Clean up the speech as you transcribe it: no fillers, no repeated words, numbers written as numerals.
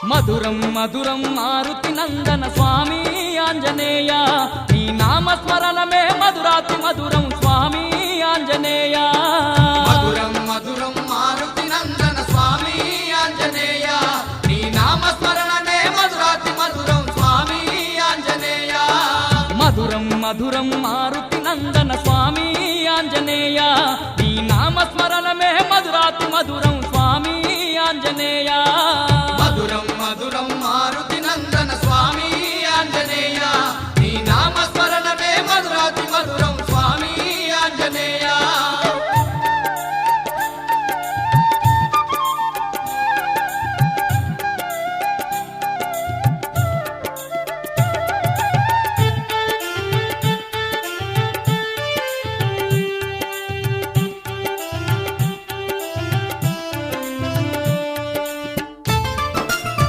మధురం మధురం మారుతి నందన స్వామి ఆంజనేయ నీ నామస్మరణమే మధురాతి మధురం స్వామి ఆంజనేయ మధురం మధురం మారుతి నందన స్వామి ఆంజనేయ నీ నామస్మరణమే మధురాతి మధురం స్వామి ఆంజనేయ మధురం మధురం మారుతి నందన స్వామి ఆంజనేయ నీ నామస్మరణమే మధురాతి మధురం స్వామి ఆంజనేయ